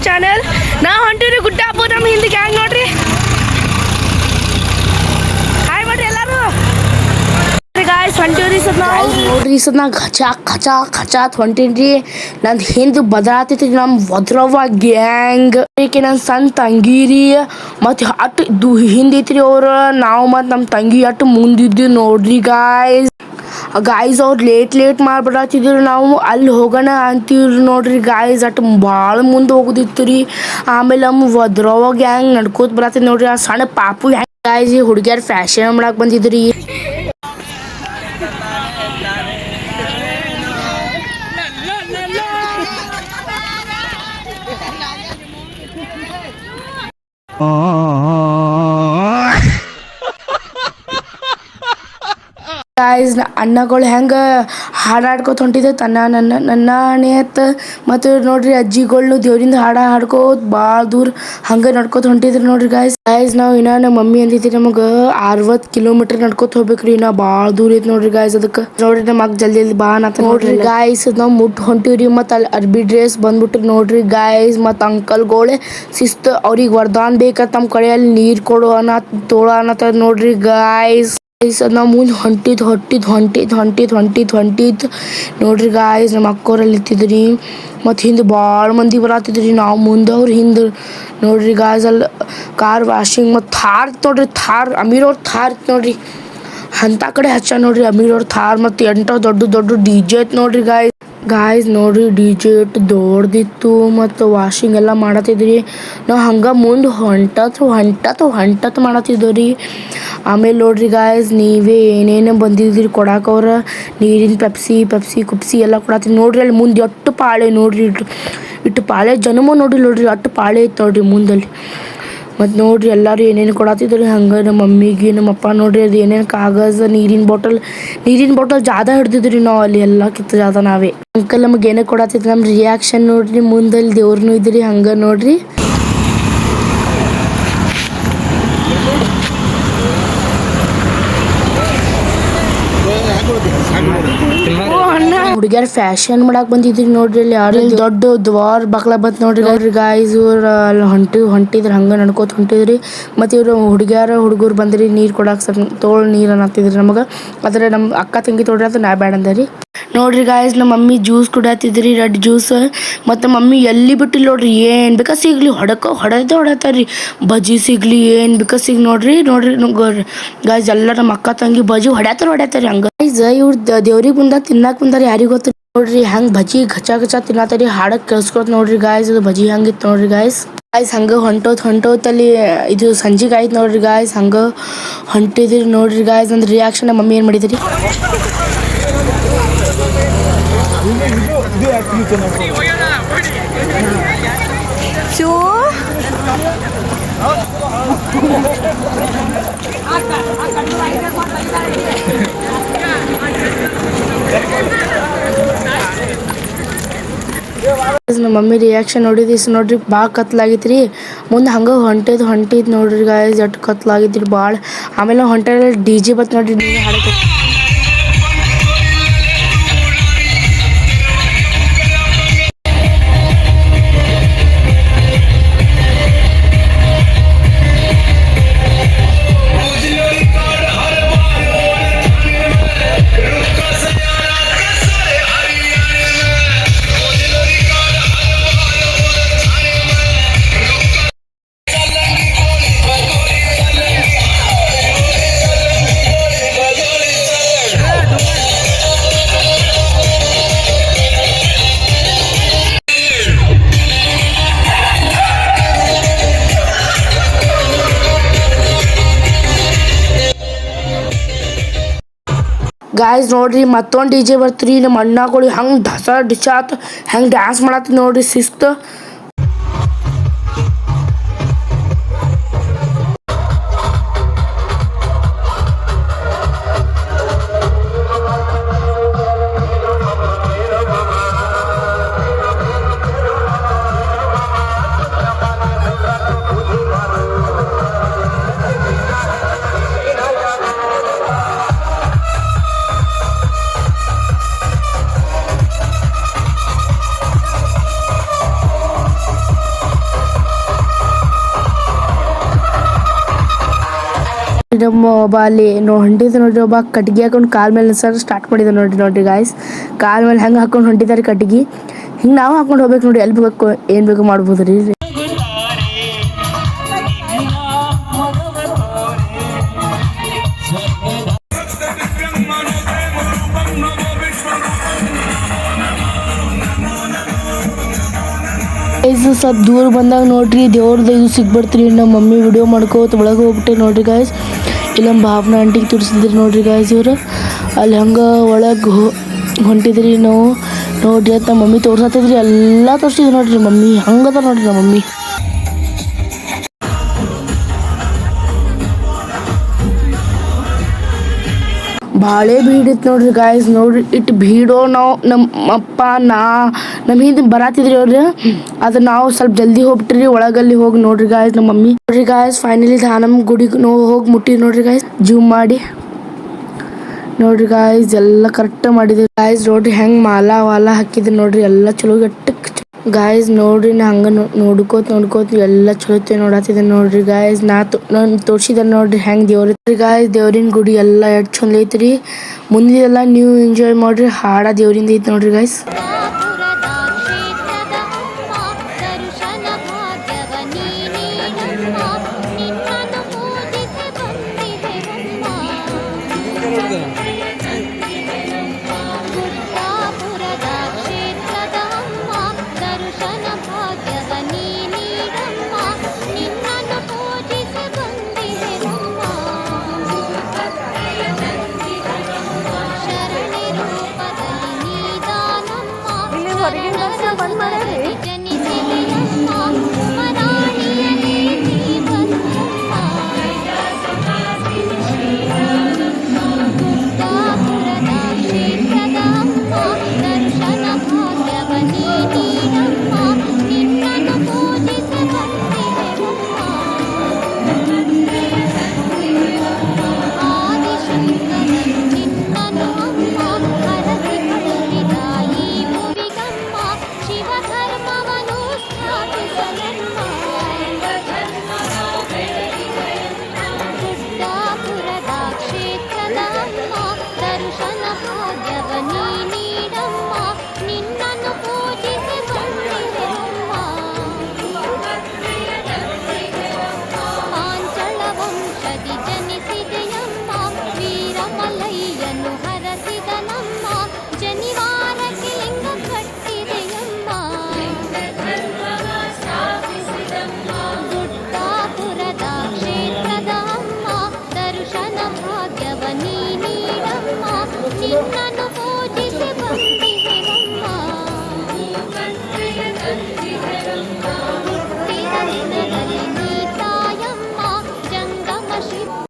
Channel. ನಾವು ಹೊಂಟಿವ್ರಿ ಗುಡ್ಡ ಹಬ್ಬ ನಮ್ಮ ಹಿಂದೆ ಗ್ಯಾಂಗ್ ನೋಡ್ರಿ. ಹಾಯ್ ಮಾಡ್ರಿ ಎಲ್ಲಾರು. ಗಾಯ್ಸ್ ಹೊಂಟಿವ್ರಿ ಸದ್ ನಾವು ನೋಡ್ರಿ ಸದ್ ನಾ ಖಚಾ ಖಚಾ ಖಚಾತ್ ಹೊಂಟೀನ್ರಿ. ನಂದು ಹಿಂದೆ ಬದಲಾತೈತಿ ನಮ್ಮ ವದ್ರವ್ವ ಗ್ಯಾಂಗ್. ನನ್ನ ಸಣ್ಣ ತಂಗಿರಿ ಮತ್ತು ಅಟ್ಟು ಹಿಂದೆ ಐತ್ರಿ ಅವ್ರು. ನಾವು ಮತ್ತು ನಮ್ಮ ತಂಗಿ ಅಟ್ಟು ಮುಂದಿದ್ದು ನೋಡ್ರಿ ಗಾಯ್ಸ್ ಅವ್ರು ಲೇಟ್ ಮಾಡ್ಬಿಡತ್ತಿದ್ರು. ನಾವು ಅಲ್ಲಿ ಹೋಗೋಣ ಅಂತೀವ್ರಿ ನೋಡ್ರಿ ಗಾಯ್ಸ್. ಅಟ್ ಭಾಳ ಮುಂದೆ ಹೋಗೋದಿತ್ತು ರೀ. ಆಮೇಲೆ ನಮ್ಮ ವದ್ರವ್ವ ಗ್ಯಾಂಗ್ ನಡ್ಕೋತ ಬರತ್ತಿದ್ ನೋಡ್ರಿ. ಆ ಸಣ್ಣ ಪಾಪು ಹೆಂಗೆ ಗಾಯ್ಸ್ ಈ ಹುಡುಗಿಯರು ಫ್ಯಾಷನ್ ಮಾಡಕ್ಕೆ ಬಂದಿದ್ರಿ. ಗಾಯ್ಸ್ ಅಣ್ಣಗಳು ಹೆಂಗೆ ಹಾಡಾಡ್ಕೋತ ಹೊಂಟಿದ್ದೆ ನನ್ನ ಅತ್ತ. ಮತ್ತು ನೋಡ್ರಿ ಅಜ್ಜಿಗಳ್ನು ದೇವ್ರಿಂದ ಹಾಡ್ಕೋತ ಭಾಳ ದೂರ ಹಂಗೆ ನಡ್ಕೋತ ಹೊಂಟಿದ್ರು ನೋಡ್ರಿ ಗಾಯ್ಸ್. ನಾವು ಇನ್ನ ನಮ್ಮ ಮಮ್ಮಿ ಅಂದಿದ್ರಿ ನಮಗೆ 60 ಕಿಲೋಮೀಟರ್ ನಡ್ಕೋತ ಹೋಗ್ಬೇಕ್ರಿ. ಇನ್ನ ಭಾಳ ದೂರ ಐತಿ ನೋಡ್ರಿ ಗಾಯ್ಸ್. ಅದಕ್ಕೆ ನೋಡ್ರಿ ನಮ್ಮ ಅಕ್ಕ ಜಲ್ದಿ ಬಾ ಅನ್ನತ್ತ ನೋಡ್ರಿ ಗಾಯ್ಸ್. ನಾವು ಮುಟ್ಟು ಹೊಂಟಿವ್ರಿ. ಮತ್ತು ಅಲ್ಲಿ ಅರ್ಬಿ ಡ್ರೆಸ್ ಬಂದ್ಬಿಟ್ರಿ ನೋಡ್ರಿ ಗಾಯ್ಸ್. ಮತ್ತು ಅಂಕಲ್ಗೋಳೆ ಶಿಸ್ತು ಅವ್ರಿಗೆ ವರದಾನ ಬೇಕಂತ ನಮ್ಮ ಕಡೆಯಲ್ಲಿ ನೀರು ಕೊಡು ತೋಳ ಅನ್ನತ್ತ ನೋಡ್ರಿ ಗಾಯ್ಸ್. ನಾವು ಮುಂದೆ ಹೊಂಟಿದ್ ನೋಡ್ರಿ ಗಾಯ್ಸ್. ನಮ್ಮ ಅಕ್ಕೋರಲ್ಲಿ ಇತ್ತಿದ್ರಿ. ಮತ್ತು ಹಿಂದೆ ಭಾಳ ಮಂದಿ ಬರತ್ತಿದ್ರಿ. ನಾವು ಮುಂದೆ ಅವ್ರು ಹಿಂದೆ ನೋಡ್ರಿ ಗಾಯ್ಸ್. ಅಲ್ಲಿ ಕಾರ್ ವಾಷಿಂಗ್ ಮತ್ತು ಥಾರ್ ನೋಡ್ರಿ. ಅಮೀರ್ ಅವ್ರ ಥಾರ್ ನೋಡ್ರಿ. ಅಂಥ ಕಡೆ ಹಚ್ಚ ನೋಡ್ರಿ ಅಮೀರ್ ಅವ್ರ ಥಾರ್. ಮತ್ತು ಎಂಟೋ ದೊಡ್ಡ ಡಿ ಜೆ ಐತೆ ನೋಡ್ರಿ ಗಾಯ್ಸ್ ನೋಡ್ರಿ. ಡಿ ಜೆ ಇಟ್ಟು ದೊಡ್ದಿತ್ತು. ಮತ್ತು ವಾಷಿಂಗ್ ಎಲ್ಲ ಮಾಡತ್ತಿದ್ರಿ. ನಾವು ಹಂಗೆ ಮುಂದೆ ಹೊಂಟತ್ ಮಾಡತ್ತಿದ್ದವ್ರಿ. ಆಮೇಲೆ ನೋಡ್ರಿ ಗಾಯ್ಸ್ ನೀವೇ ಏನೇನು ಬಂದಿದ್ರಿ ಕೊಡಾಕ. ಅವ್ರ ನೀರಿನ ಪೆಪ್ಸಿ ಎಲ್ಲ ಕೊಡತ್ತೀವಿ ನೋಡ್ರಿ. ಅಲ್ಲಿ ಮುಂದೆ ಅಟ್ಟು ಪಾಳೆ ನೋಡ್ರಿ. ಇಟ್ಟು ಪಾಳೆ ಜನಮು ನೋಡ್ರಿ ಅಟ್ಟು ಪಾಳೆ ಐತೆ ನೋಡ್ರಿ ಮುಂದಲ್ಲಿ. ಮತ್ತು ನೋಡ್ರಿ ಎಲ್ಲರೂ ಏನೇನು ಕೊಡತ್ತಿದ್ರಿ. ಹಂಗೆ ನಮ್ಮ ಮಮ್ಮಿಗೆ ನಮ್ಮ ಅಪ್ಪ ನೋಡ್ರಿ ಅದು ಏನೇನು ಕಾಗಜ ನೀರಿನ ಬಾಟಲ್ ಜಾದ ಹಿಡ್ದಿದ್ರಿ. ನಾವು ಅಲ್ಲಿ ಎಲ್ಲ ಕಿತ್ತು ಜಾದ ನಾವೇ. ಅಂಕಲ್ ನಮಗೆ ಏನೇ ಕೊಡತ್ತಿದ್ರಿ. ನಮ್ಮ ರಿಯಾಕ್ಷನ್ ನೋಡ್ರಿ. ಮುಂದಲ್ಲಿ ದೇವ್ರನ್ನೂ ಇದ್ರಿ ಹಂಗೆ ನೋಡ್ರಿ. ಹುಡುಗಿಯರ್ ಫ್ಯಾಷನ್ ಮಾಡಕ್ ಬಂದಿದ್ರಿ ನೋಡ್ರಿ. ಅಲ್ಲಿ ಯಾರು ದೊಡ್ಡ ದ್ವಾರ ಬಕ್ಲ ಬಂತ ನೋಡ್ರಿ ಗಾಯ್ಸ್. ಇವ್ರು ಅಲ್ಲಿ ಹೊಂಟಿದ್ರು ಹಂಗೆ ನಡ್ಕೋತ ಹೊಂಟಿದ್ರಿ. ಮತ್ತು ಇವ್ರು ಹುಡುಗರು ಬಂದ್ರಿ ನೀರು ಕೊಡಾಕ್. ತೋಳ್ ನೀರು ಅನ್ನತ್ತಿದ್ರಿ ನಮಗೆ. ಆದರೆ ನಮ್ಮ ಅಕ್ಕ ತಂಗಿ ತೊಡ್ರಿ ಅಂತ ನಾ ಬ್ಯಾಡ ಅಂದರಿ ನೋಡ್ರಿ ಗಾಯ್ಸ್. ನಮ್ಮ ಮಮ್ಮಿ ಜ್ಯೂಸ್ ಕುಡಿಯತ್ತಿದ್ರಿ ರೆಡ್ ಜ್ಯೂಸ್. ಮತ್ತು ಮಮ್ಮಿ ಎಲ್ಲಿ ಬಿಟ್ಟಿಲ್ಲ ನೋಡ್ರಿ. ಏನು ಬೇಕಾ ಸಿಗ್ಲಿ ಹೊಡತಾರ್ರಿ. ಬಜ್ಜಿ ಸಿಗ್ಲಿ ಏನು ಬೇಕಾ ನೋಡ್ರಿ ಗಾಯ್ಸ್. ಎಲ್ಲ ನಮ್ಮ ಅಕ್ಕ ತಂಗಿ ಬಜ್ಜಿ ಹೊಡ್ಯಾತಾರ್ರಿ ಹಂಗೆ ಗಾಯ್ಸ್. ಇವ್ರು ದೇವ್ರಿಗೆ ತಿನ್ನಕ್ಕೆ ಬಂದಾರ ಯಾರಿಗೆ ಗೊತ್ತು ನೋಡ್ರಿ. ಹೆಂಗೆ ಬಜ್ಜಿ ಗಚ್ಚ ತಿನ್ನತ್ತಾರಿ. ಹಾಡಕ್ಕೆ ಕೇಳಿಸ್ಕೊತ ನೋಡ್ರಿ ಗಾಯ್ಸ್. ಅದು ಬಜ್ಜಿ ಹಂಗಿತ್ತು ನೋಡ್ರಿ ಗಾಯ್ಸ್. ಹಂಗೆ ಹೊಂಟೋತಲ್ಲಿ ಇದು ಸಂಜೆಗೆ ಆಯ್ತು ನೋಡ್ರಿ ಗಾಯ್ಸ್. ಹಂಗೆ ಹೊಂಟಿದ್ರಿ ನೋಡ್ರಿ ಗಾಯ್ಸ್. ಒಂದು ರಿಯಾಕ್ಷನ್ ನಮ್ಮ ಮಮ್ಮಿ ಏನು ಮಾಡಿದ್ರಿ. ನಮ್ಮ ಮಮ್ಮಿ ರಿಯಾಕ್ಷನ್ ನೋಡ್ರಿ ಭಾಳ ಕತ್ಲಾಗಿತ್ರಿ. ಮುಂದೆ ಹಂಗೆ ಹೊಂಟಿದ್ ನೋಡ್ರಿ ಗಾಯ್ಸ್. ಅಷ್ಟು ಕತ್ಲಾಗಿದ್ರಿ ಭಾಳ. ಆಮೇಲೆ ಹೊಂಟಲ್ಲಿ ಡಿ ಜೆ ಬತ್ ನೋಡ್ರಿ. ಡಿ ಜೆ ಹಾಡಕ್ಕೆ ಗಾಯ್ಸ್ ನೋಡ್ರಿ. ಮತ್ತೊಂದು ಡಿ ಜೆ ಬರ್ತ್ರಿ. ನಮ್ಮ ಅಣ್ಣಗಳು ಹಂಗೆ ಡಿಸಾತ್ ಹೆಂಗೆ ಡ್ಯಾನ್ಸ್ ಮಾಡತ್ತಿ ನೋಡ್ರಿ ಶಿಸ್ತು. ನಮ್ಮ ಒಬ್ಬ ಅಲ್ಲಿ ಹೊಂಟಿದ ನೋಡ್ರಿ, ಒಬ್ಬ ಕಟ್ಗಿ ಹಾಕೊಂಡು ಕಾಲ್ ಮೇಲೆ ಸ್ಟಾರ್ಟ್ ಮಾಡಿದ ನೋಡ್ರಿ ಗಾಯ್ಸ್. ಕಾಲ್ ಮೇಲೆ ಹೆಂಗೆ ಹಾಕೊಂಡು ಹೊಂಟಿದ್ದಾರೆ ಕಟ್ಗಿ, ಹಿಂಗೆ ನಾವು ಹಾಕೊಂಡು ಹೋಗ್ಬೇಕು ನೋಡಿ. ಎಲ್ಲಿ ಬೇಕು ಏನು ಬೇಕು ಮಾಡ್ಬೋದು ರೀ. ಸ್ವಲ್ಪ ದೂರ ಬಂದಾಗ ನೋಡ್ರಿ ದೇವ್ರದ್ದು ಇದು ಸಿಗ್ಬಿಡ್ತೀರಿ. ನಮ್ಮ ಮಮ್ಮಿ ವಿಡಿಯೋ ಮಾಡ್ಕೋತ ಒಳಗೆ ಹೋಗ್ಬಿಟ್ಟೆ ನೋಡ್ರಿ ಗಾಯ್ಸ್. ಇಲ್ಲ ನಮ್ಮ ಭಾವನ ಆಂಟಿಗೆ ತೋರಿಸಿದ್ರಿ ನೋಡ್ರಿ ಗಾಯ್ಸ್. ಇವರು ಅಲ್ಲಿ ಹಂಗೆ ಒಳಗೆ ಹೊಂಟಿದ್ರಿ ನಾವು ನೋಡ್ರಿ ಅಂತ ನಮ್ಮ ಮಮ್ಮಿ ತೋರ್ಸತ್ತಿದ್ರಿ. ಎಲ್ಲ ತೋರಿಸಿದ್ರಿ ನೋಡ್ರಿ ಮಮ್ಮಿ. ಹಂಗದ ನೋಡ್ರಿ ನಮ್ಮ ಮಮ್ಮಿ. ಭಾಳ ಭೀಡಿತ್ತು ನೋಡ್ರಿ ಗಾಯ್ಸ್. ನೋಡ್ರಿ ಇಟ್ಟು ಭೀಡೋ ನಾವು ನಮ್ಮ ಅಪ್ಪ ನಮ್ಮ ಹಿಂದೆ ಬರತ್ತಿದ್ರಿ ಅವ್ರು. ಅದು ನಾವು ಸ್ವಲ್ಪ ಜಲ್ದಿ ಹೋಗ್ಬಿಟ್ರಿ ಒಳಗಲ್ಲಿ ಹೋಗಿ ನೋಡ್ರಿ ಗಾಯ್ಸ್. ನಮ್ಮ ಮಮ್ಮಿ ನೋಡ್ರಿ ಗಾಯ್ಸ್ ಫೈನಲಿ ದಾನಮ್ಮ ಗುಡಿಗೆ ನಾವು ಹೋಗಿ ಮುಟ್ಟಿ ನೋಡ್ರಿ ಗಾಯ್ಸ್. ಜೂಮ್ ಮಾಡಿ ನೋಡ್ರಿ ಗಾಯ್ಸ್ ಎಲ್ಲ ಕರೆಕ್ಟ್ ಮಾಡಿದ್ವಿ ಗಾಯ್ಸ್. ನೋಡ್ರಿ ಹೆಂಗೆ ಮಾಲ ಹಾಕಿದ್ರಿ ನೋಡ್ರಿ, ಎಲ್ಲ ಚಲೋ ಗಟ್ಟಕ್ಕೆ ಗಾಯ್ಸ್. ನೋಡ್ರಿ ನಾ ಹಂಗೆ ನೋಡ್ಕೋತ ಎಲ್ಲ ಚಲೋ ನೋಡತ್ತಿದ್ದೆ ನೋಡ್ರಿ ಗಾಯ್ಸ್. ನಾನು ತೋರ್ಸಿದ ನೋಡ್ರಿ ಹೆಂಗೆ ದೇವ್ರಿ ಗಾಯ್ಸ್. ದೇವ್ರಿನ ಗುಡಿ ಎಲ್ಲ ಎಷ್ಟು ಚಂದ ಐತ್ರಿ. ಮುಂದಿದೆಲ್ಲ ನೀವು ಎಂಜಾಯ್ ಮಾಡ್ರಿ. ಹಾಡ ದೇವ್ರಿಂದ ಐತಿ ನೋಡ್ರಿ ಗಾಯ್ಸ್.